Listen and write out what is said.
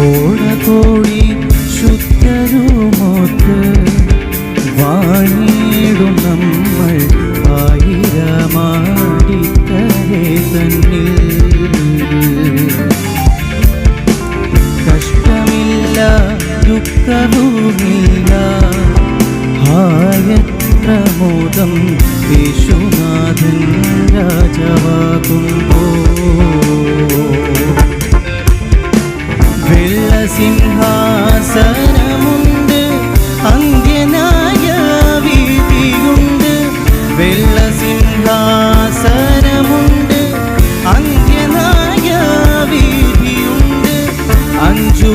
ഓടകോടി ശുദ്ധരുമൊത്ത് വാണിടും നമ്മൾ ആയിരമാടിത്തരേ തന്നിൽ. കഷ്ടമില്ല ദുഃഖവുമില്ല ഹായത്ര മോദം യേശുനാഥൻ രാജാവാകുമ്പോൾ. വെള്ളസിംഹാസനമുണ്ട് അന്ത്യനായ വീതിയുണ്ട്. വെള്ളസിംഹാസനമുണ്ട് അന്ത്യനായ വീതിയുണ്ട്. അഞ്ചു